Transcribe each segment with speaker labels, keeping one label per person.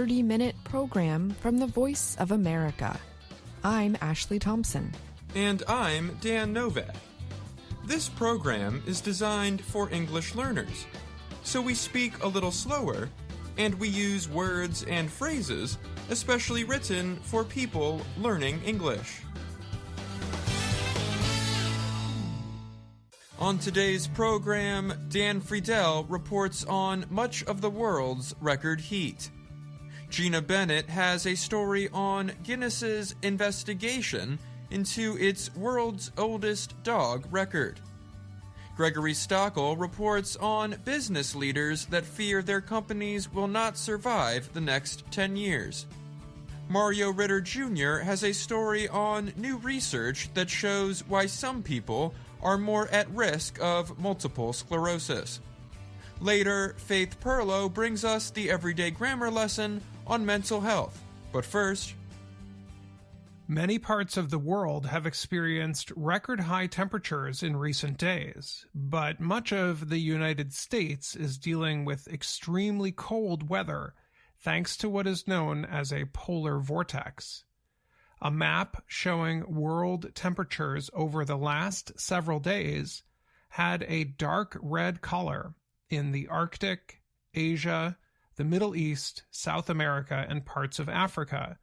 Speaker 1: 30-minute program from the Voice of America. I'm Ashley Thompson.
Speaker 2: And I'm Dan Novak. This program is designed for English learners, so we speak a little slower, and we use words and phrases especially written for people learning English. On today's program, Dan Friedel reports on much of the world's record heat. Gina Bennett has a story on Guinness's investigation into its world's oldest dog record. Gregory Stockel reports on business leaders that fear their companies will not survive the next 10 years. Mario Ritter Jr. has a story on new research that shows why some people are more at risk of multiple sclerosis. Later, Faith Perlow brings us the everyday grammar lesson on mental health. But first,
Speaker 3: many parts of the world have experienced record-high temperatures in recent days, but much of the United States is dealing with extremely cold weather thanks to what is known as a polar vortex. A map showing world temperatures over the last several days had a dark red color in the Arctic, Asia, the Middle East, South America, and parts of Africa.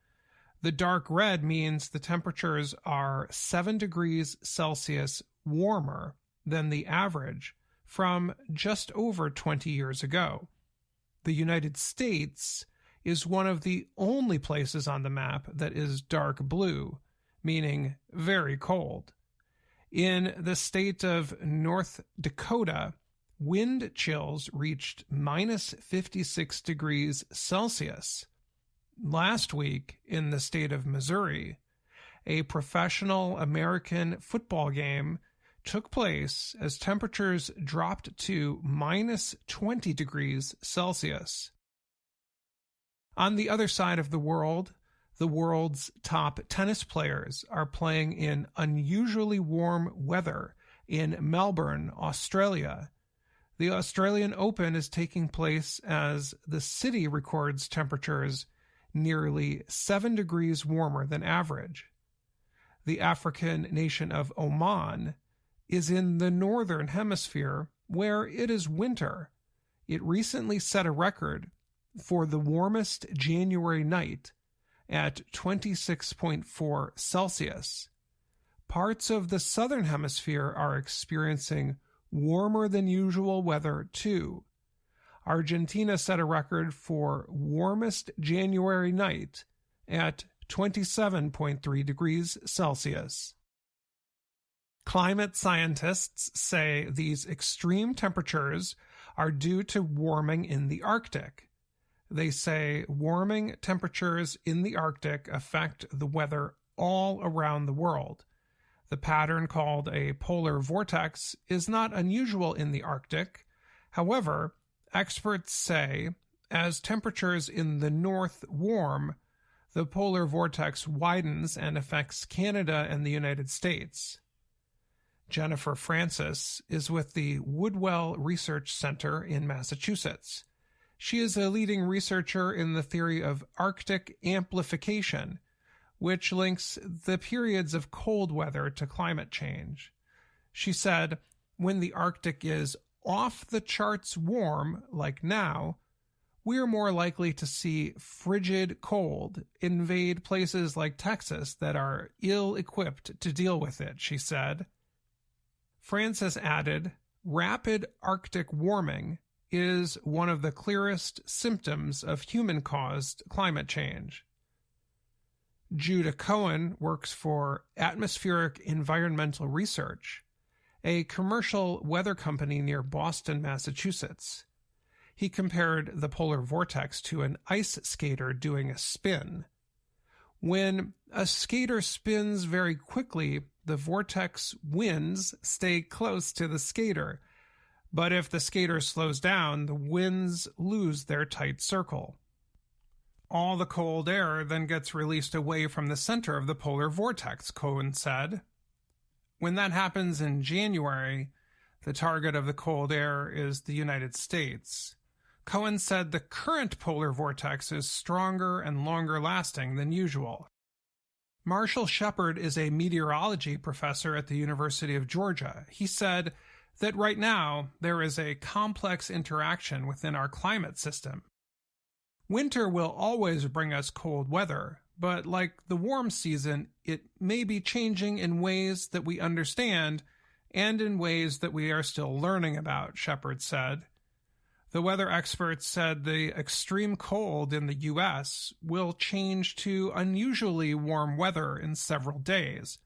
Speaker 3: The dark red means the temperatures are 7 degrees Celsius warmer than the average from just over 20 years ago. The United States is one of the only places on the map that is dark blue, meaning very cold. In the state of North Dakota, wind chills reached minus 56 degrees Celsius. Last week, in the state of Missouri, a professional American football game took place as temperatures dropped to minus 20 degrees Celsius. On the other side of the world's top tennis players are playing in unusually warm weather in Melbourne, Australia. The Australian Open is taking place as the city records temperatures nearly 7 degrees warmer than average. The African nation of Oman is in the northern hemisphere where it is winter. It recently set a record for the warmest January night at 26.4 Celsius. Parts of the southern hemisphere are experiencing warmer than usual weather too. Argentina set a record for warmest January night at 27.3 degrees Celsius. Climate scientists say these extreme temperatures are due to warming in the Arctic. They say warming temperatures in the Arctic affect the weather all around the world. The pattern, called a polar vortex, is not unusual in the Arctic. However, experts say as temperatures in the north warm, the polar vortex widens and affects Canada and the United States. Jennifer Francis is with the Woodwell Research Center in Massachusetts. She is a leading researcher in the theory of Arctic amplification, which links the periods of cold weather to climate change. She said, when the Arctic is off the charts warm, like now, we are more likely to see frigid cold invade places like Texas that are ill-equipped to deal with it, she said. Francis added, rapid Arctic warming is one of the clearest symptoms of human-caused climate change. Judah Cohen works for Atmospheric Environmental Research, a commercial weather company near Boston, Massachusetts. He compared the polar vortex to an ice skater doing a spin. When a skater spins very quickly, the vortex winds stay close to the skater, but if the skater slows down, the winds lose their tight circle. All the cold air then gets released away from the center of the polar vortex, Cohen said. When that happens in January, the target of the cold air is the United States. Cohen said the current polar vortex is stronger and longer lasting than usual. Marshall Shepard is a meteorology professor at the University of Georgia. He said that right now there is a complex interaction within our climate system. Winter will always bring us cold weather, but like the warm season, it may be changing in ways that we understand and in ways that we are still learning about, Shepard said. The weather experts said the extreme cold in the U.S. will change to unusually warm weather in several days,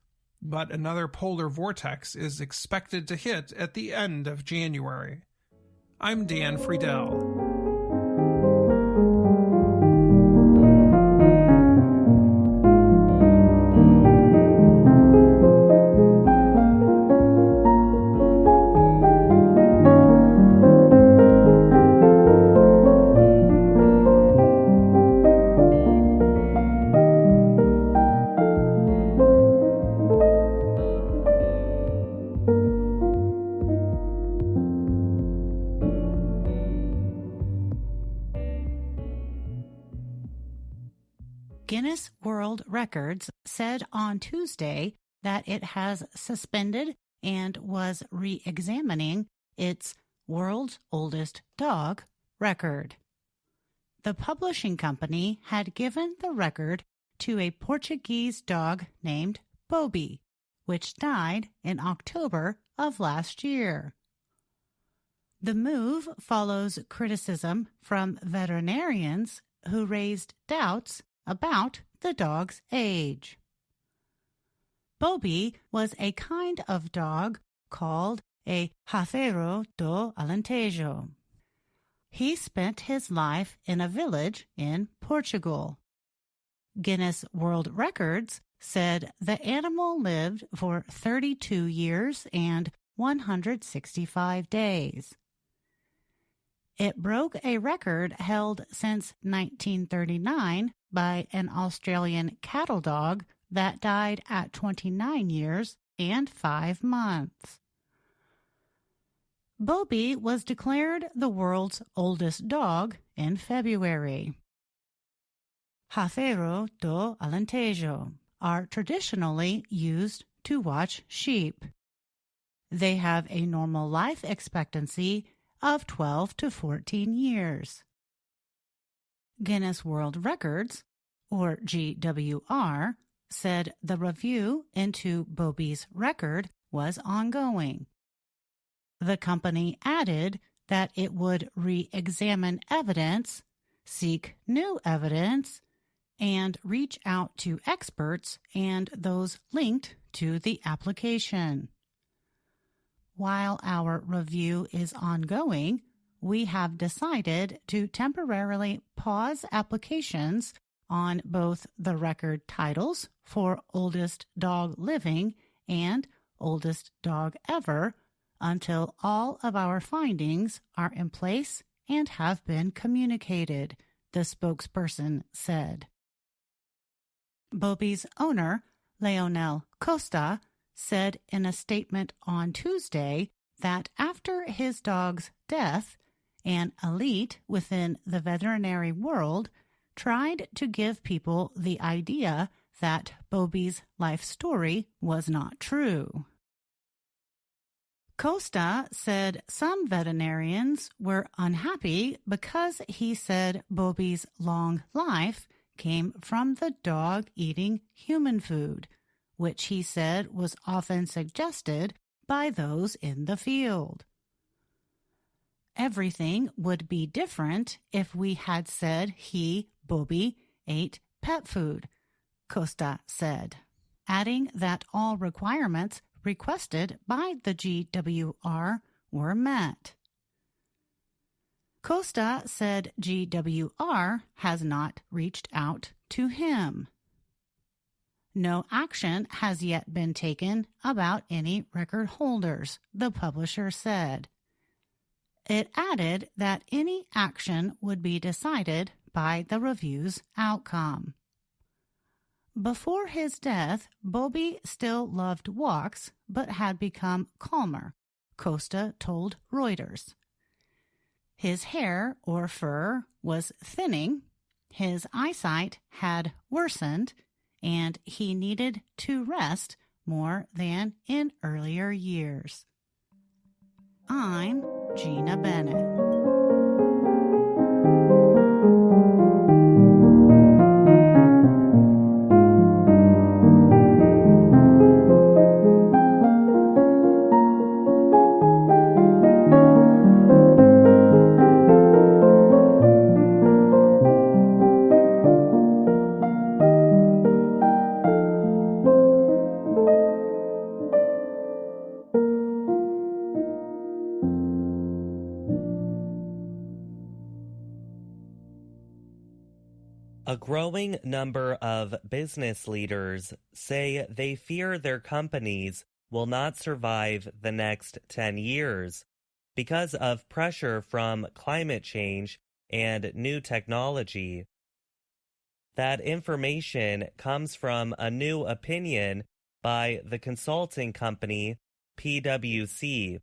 Speaker 3: but another polar vortex is expected to hit at the end of January. I'm Dan Friedel.
Speaker 4: Guinness World Records said on Tuesday that it has suspended and was re-examining its world's oldest dog record. The publishing company had given the record to a Portuguese dog named Bobby, which died in October of last year. The move follows criticism from veterinarians who raised doubts about the dog's age. Bobby was a kind of dog called a Raceiro do Alentejo. He spent his life in a village in Portugal. Guinness World Records said the animal lived for 32 years and 165 days. It broke a record held since 1939 by an Australian cattle dog that died at 29 years and 5 months. Bobby was declared the world's oldest dog in February. Raceiro do Alentejo are traditionally used to watch sheep. They have a normal life expectancy of 12 to 14 years. Guinness World Records, or GWR, said the review into Bobby's record was ongoing. The company added that it would re-examine evidence, seek new evidence, and reach out to experts and those linked to the application. While our review is ongoing, we have decided to temporarily pause applications on both the record titles for Oldest Dog Living and Oldest Dog Ever until all of our findings are in place and have been communicated, the spokesperson said. Bobby's owner, Leonel Costa, said in a statement on Tuesday that after his dog's death, an elite within the veterinary world tried to give people the idea that Bobby's life story was not true. Costa said some veterinarians were unhappy because he said Bobby's long life came from the dog eating human food, which he said was often suggested by those in the field. Everything would be different if we had said he, Bobby, ate pet food, Costa said, adding that all requirements requested by the GWR were met. Costa said GWR has not reached out to him. No action has yet been taken about any record holders, the publisher said. It added that any action would be decided by the review's outcome. Before his death, Bobby still loved walks but had become calmer, Costa told Reuters. His hair or fur was thinning, his eyesight had worsened, and he needed to rest more than in earlier years. I'm Gina Bennett.
Speaker 5: A growing number of business leaders say they fear their companies will not survive the next 10 years because of pressure from climate change and new technology. That information comes from a new opinion by the consulting company PwC.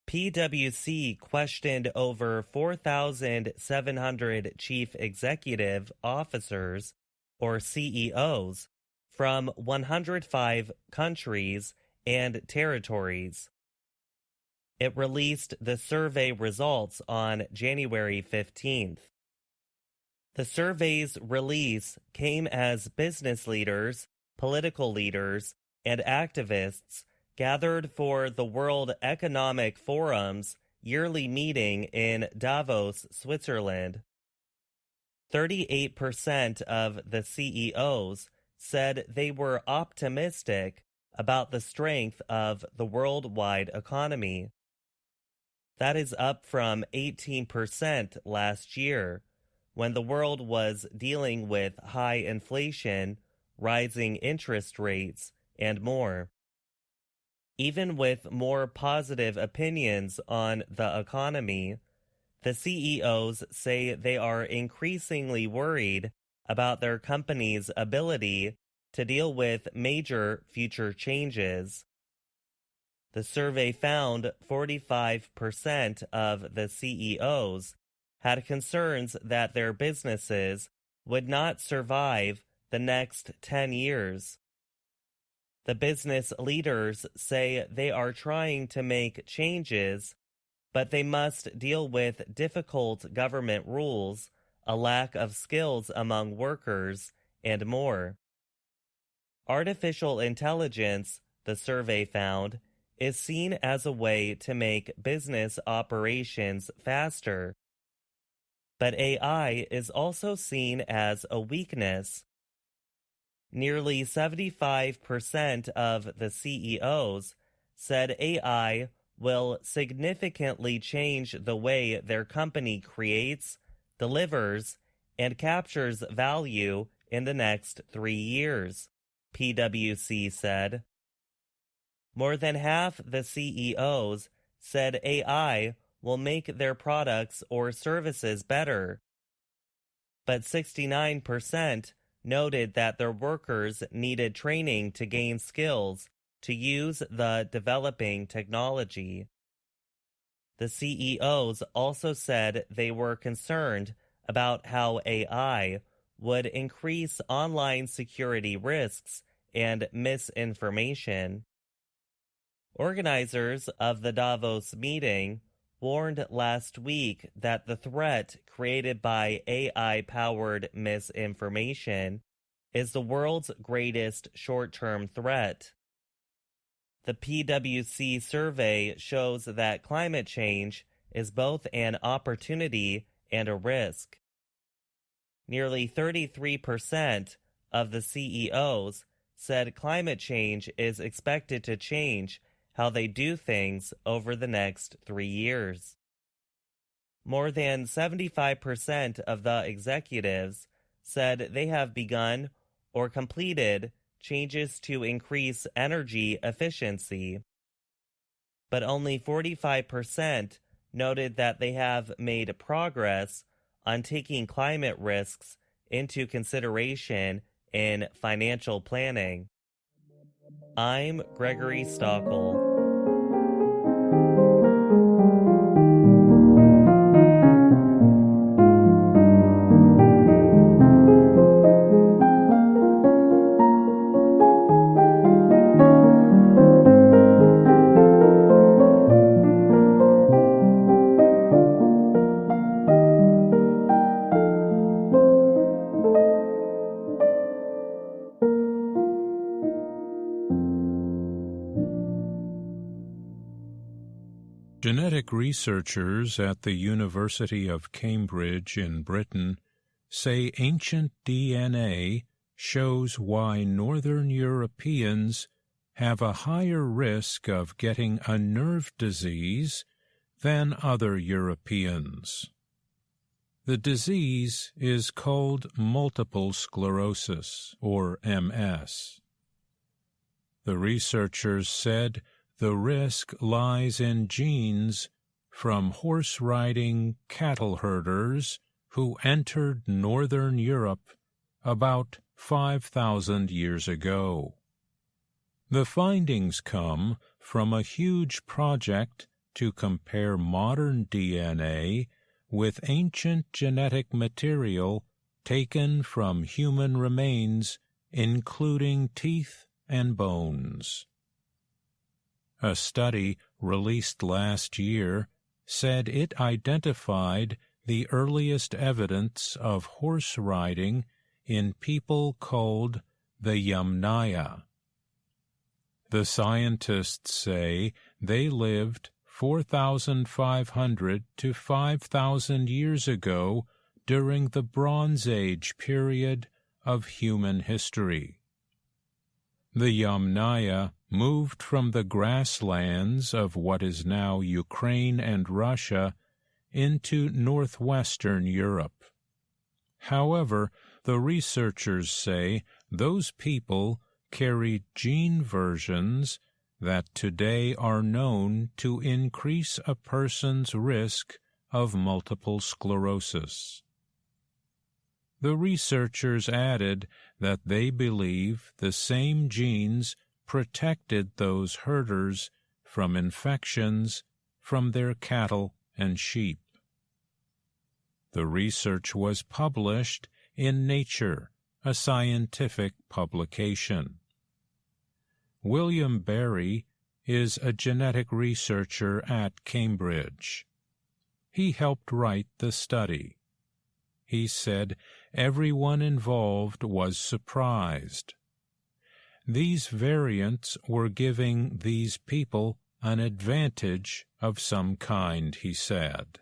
Speaker 5: PwC questioned over 4,700 chief executive officers, or CEOs, from 105 countries and territories. It released the survey results on January 15th. The survey's release came as business leaders, political leaders, and activists gathered for the World Economic Forum's yearly meeting in Davos, Switzerland. 38% of the CEOs said they were optimistic about the strength of the worldwide economy. That is up from 18% last year, when the world was dealing with high inflation, rising interest rates, and more. Even with more positive opinions on the economy, the CEOs say they are increasingly worried about their company's ability to deal with major future changes. The survey found 45% of the CEOs had concerns that their businesses would not survive the next 10 years. The business leaders say they are trying to make changes, but they must deal with difficult government rules, a lack of skills among workers, and more. Artificial intelligence, the survey found, is seen as a way to make business operations faster. But AI is also seen as a weakness. Nearly 75% of the CEOs said AI will significantly change the way their company creates, delivers, and captures value in the next 3 years, PwC said. More than half the CEOs said AI will make their products or services better, but 69% noted that their workers needed training to gain skills to use the developing technology. The CEOs also said they were concerned about how AI would increase online security risks and misinformation. Organizers of the Davos meeting warned last week that the threat created by AI-powered misinformation is the world's greatest short-term threat. The PwC survey shows that climate change is both an opportunity and a risk. Nearly 33% of the CEOs said climate change is expected to change how they do things over the next 3 years. More than 75% of the executives said they have begun or completed changes to increase energy efficiency. But only 45% noted that they have made progress on taking climate risks into consideration in financial planning. I'm Gregory Stockel.
Speaker 6: Genetic researchers at the University of Cambridge in Britain say ancient DNA shows why Northern Europeans have a higher risk of getting a nerve disease than other Europeans. The disease is called multiple sclerosis, or MS. The researchers said the risk lies in genes from horse-riding cattle herders who entered northern Europe about 5,000 years ago. The findings come from a huge project to compare modern DNA with ancient genetic material taken from human remains, including teeth and bones. A study released last year said it identified the earliest evidence of horse riding in people called the Yamnaya. The scientists say they lived 4,500 to 5,000 years ago during the Bronze Age period of human history. The Yamnaya moved from the grasslands of what is now Ukraine and Russia into northwestern Europe. However, the researchers say those people carried gene versions that today are known to increase a person's risk of multiple sclerosis. The researchers added that they believe the same genes protected those herders from infections from their cattle and sheep. The research was published in Nature, a scientific publication. William Berry is a genetic researcher at Cambridge. He helped write the study. He said everyone involved was surprised. These variants were giving these people an advantage of some kind, he said.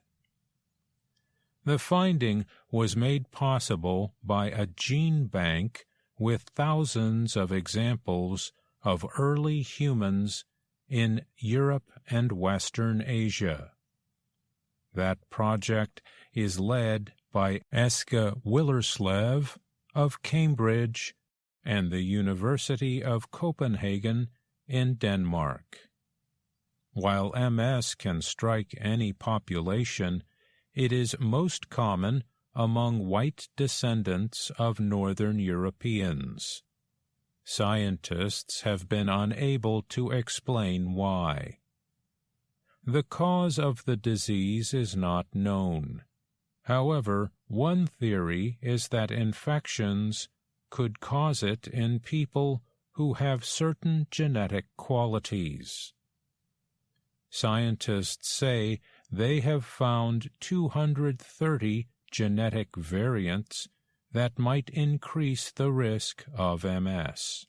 Speaker 6: The finding was made possible by a gene bank with thousands of examples of early humans in Europe and Western Asia. That project is led by Eske Willerslev of Cambridge and the University of Copenhagen in Denmark. While MS can strike any population, it is most common among white descendants of Northern Europeans. Scientists have been unable to explain why. The cause of the disease is not known. However, one theory is that infections could cause it in people who have certain genetic qualities. Scientists say they have found 230 genetic variants that might increase the risk of MS.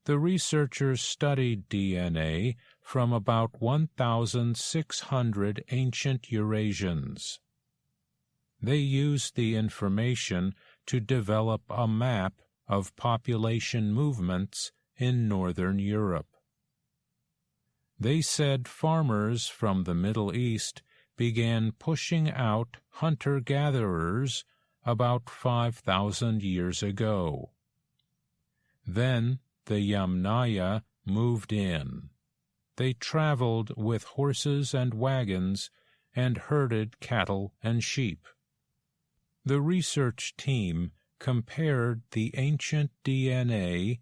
Speaker 6: The researchers studied DNA from about 1,600 ancient Eurasians. They used the information to develop a map of population movements in Northern Europe. They said farmers from the Middle East began pushing out hunter-gatherers about 5,000 years ago. Then the Yamnaya moved in. They traveled with horses and wagons and herded cattle and sheep. The research team compared the ancient DNA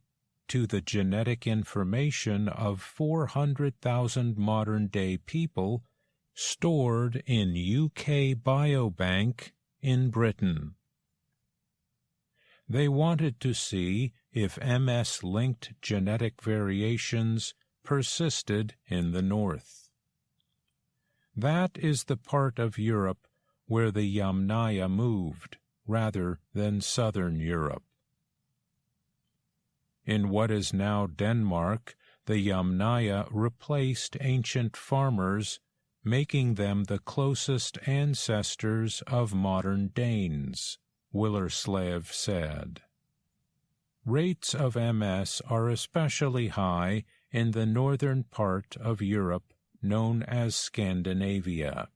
Speaker 6: to the genetic information of 400,000 modern-day people stored in UK Biobank in Britain. They wanted to see if MS-linked genetic variations persisted in the north. That is the part of Europe where the Yamnaya moved, rather than southern Europe. In what is now Denmark, the Yamnaya replaced ancient farmers making them the closest ancestors of modern Danes, Willerslev said. Rates of MS are especially high in the northern part of Europe known as Scandinavia.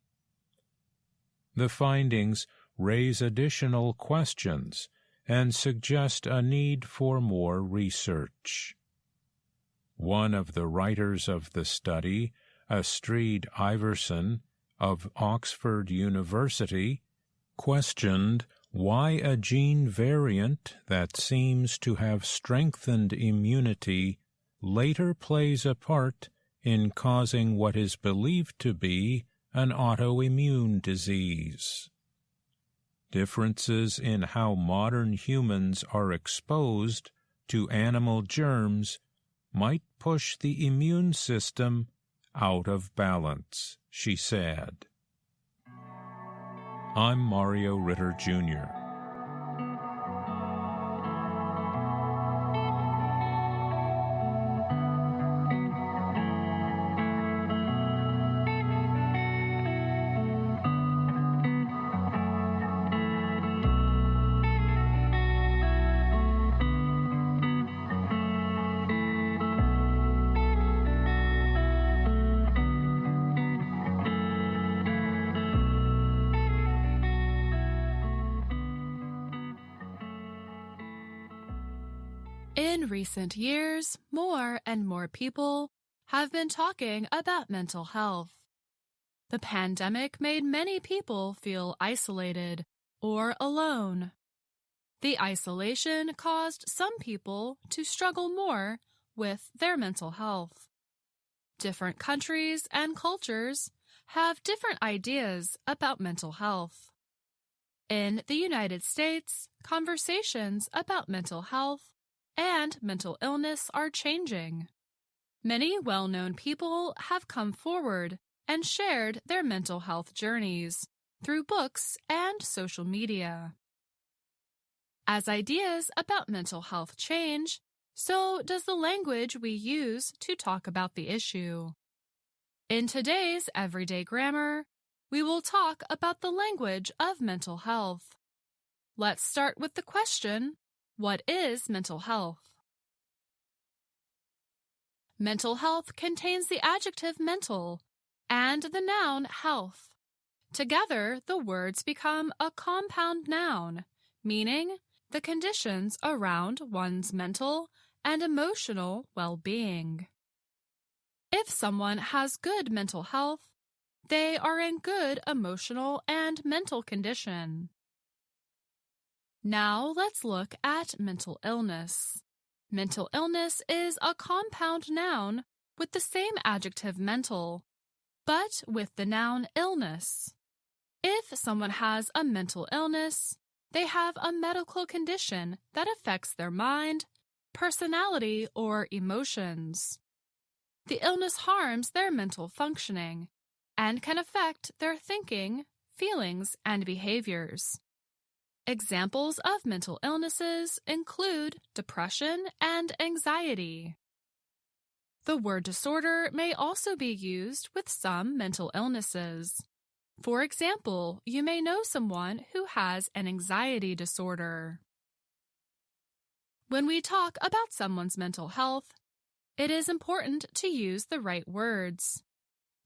Speaker 6: The findings raise additional questions and suggest a need for more research. One of the writers of the study, Astrid Iversen of Oxford University, questioned why a gene variant that seems to have strengthened immunity later plays a part in causing what is believed to be an autoimmune disease. Differences in how modern humans are exposed to animal germs might push the immune system out of balance, she said. I'm Mario Ritter, Jr.
Speaker 7: In recent years, more and more people have been talking about mental health. The pandemic made many people feel isolated or alone. The isolation caused some people to struggle more with their mental health. Different countries and cultures have different ideas about mental health. In the United States, conversations about mental health and mental illness are changing. Many well-known people have come forward and shared their mental health journeys through books and social media. As ideas about mental health change, so does the language we use to talk about the issue. In today's Everyday Grammar, we will talk about the language of mental health. Let's start with the question, what is mental health? Mental health contains the adjective mental and the noun health. Together, the words become a compound noun, meaning the conditions around one's mental and emotional well-being. If someone has good mental health, they are in good emotional and mental condition. Now let's look at mental illness. Mental illness is a compound noun with the same adjective mental, but with the noun illness. If someone has a mental illness, they have a medical condition that affects their mind, personality, or emotions. The illness harms their mental functioning and can affect their thinking, feelings, and behaviors. Examples of mental illnesses include depression and anxiety. The word disorder may also be used with some mental illnesses. For example, you may know someone who has an anxiety disorder. When we talk about someone's mental health, it is important to use the right words.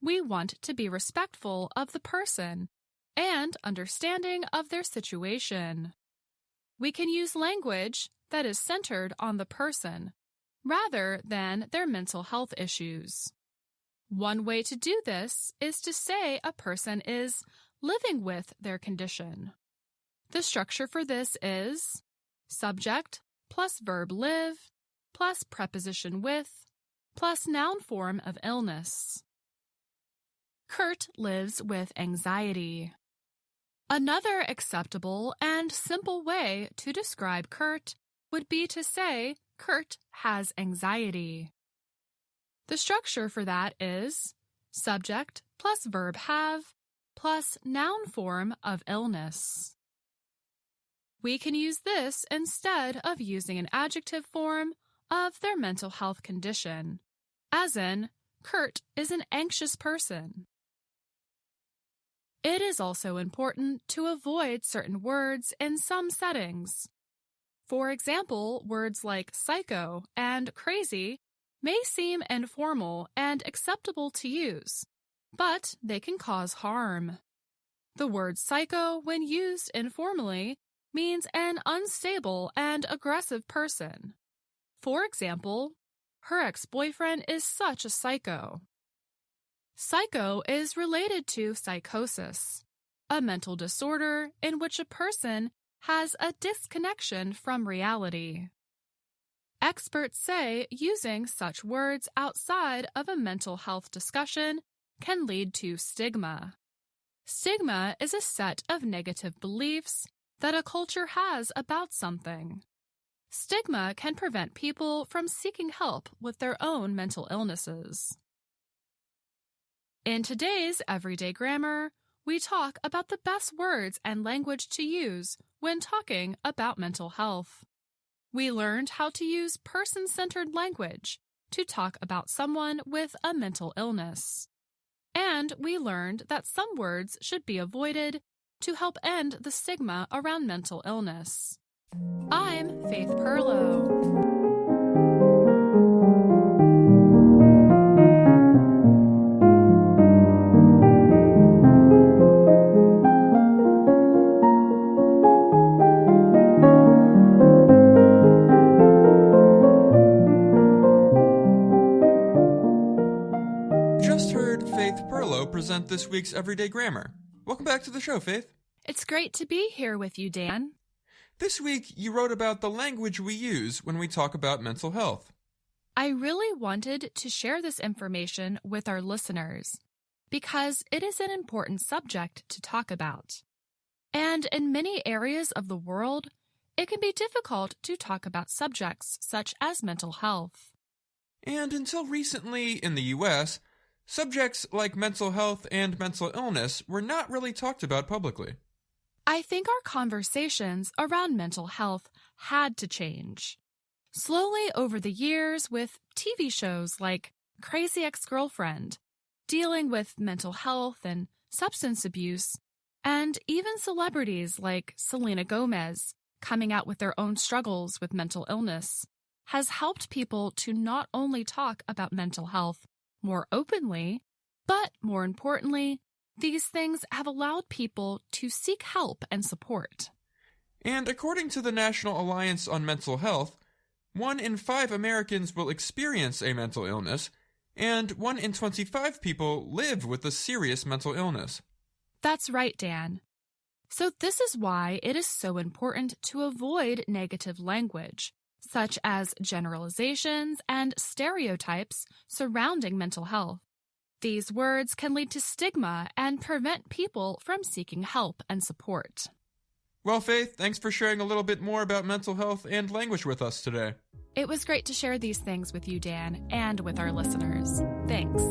Speaker 7: We want to be respectful of the person and understanding of their situation. We can use language that is centered on the person rather than their mental health issues. One way to do this is to say a person is living with their condition. The structure for this is subject plus verb live plus preposition with plus noun form of illness. Kurt lives with anxiety. Another acceptable and simple way to describe Kurt would be to say Kurt has anxiety. The structure for that is subject plus verb have plus noun form of illness. We can use this instead of using an adjective form of their mental health condition, as in, Kurt is an anxious person. It is also important to avoid certain words in some settings. For example, words like psycho and crazy may seem informal and acceptable to use, but they can cause harm. The word psycho, when used informally, means an unstable and aggressive person. For example, her ex-boyfriend is such a psycho. Psycho is related to psychosis, a mental disorder in which a person has a disconnection from reality. Experts say using such words outside of a mental health discussion can lead to stigma. Stigma is a set of negative beliefs that a culture has about something. Stigma can prevent people from seeking help with their own mental illnesses. In today's Everyday Grammar, we talk about the best words and language to use when talking about mental health. We learned how to use person-centered language to talk about someone with a mental illness. And we learned that some words should be avoided to help end the stigma around mental illness. I'm Faith Perlow.
Speaker 2: Present this week's Everyday Grammar. Welcome back to the show, Faith.
Speaker 7: It's great to be here with you, Dan.
Speaker 2: This week, you wrote about the language we use when we talk about mental health.
Speaker 7: I really wanted to share this information with our listeners because it is an important subject to talk about. And in many areas of the world, it can be difficult to talk about subjects such as mental health.
Speaker 2: And until recently in the U.S., subjects like mental health and mental illness were not really talked about publicly.
Speaker 7: I think our conversations around mental health had to change. Slowly over the years, with TV shows like Crazy Ex-Girlfriend, dealing with mental health and substance abuse, and even celebrities like Selena Gomez coming out with their own struggles with mental illness, has helped people to not only talk about mental health more openly, but more importantly, these things have allowed people to seek help and support.
Speaker 2: And according to the National Alliance on Mental Health, 1 in 5 Americans will experience a mental illness, and 1 in 25 people live with a serious mental illness.
Speaker 7: That's right, Dan. So this is why it is so important to avoid negative language, such as generalizations and stereotypes surrounding mental health. These words can lead to stigma and prevent people from seeking help and support.
Speaker 2: Well, Faith, thanks for sharing a little bit more about mental health and language with us today.
Speaker 7: It was great to share these things with you, Dan, and with our listeners. Thanks.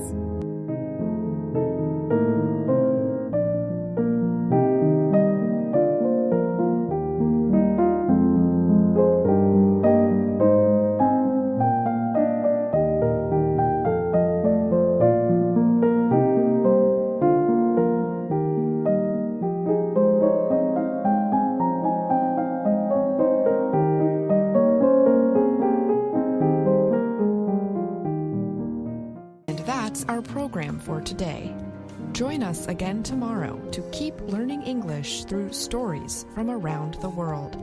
Speaker 1: That's our program for today. Join us again tomorrow to keep learning English through stories from around the world.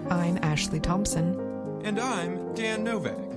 Speaker 1: I'm Ashley Thompson.
Speaker 2: And I'm Dan Novak.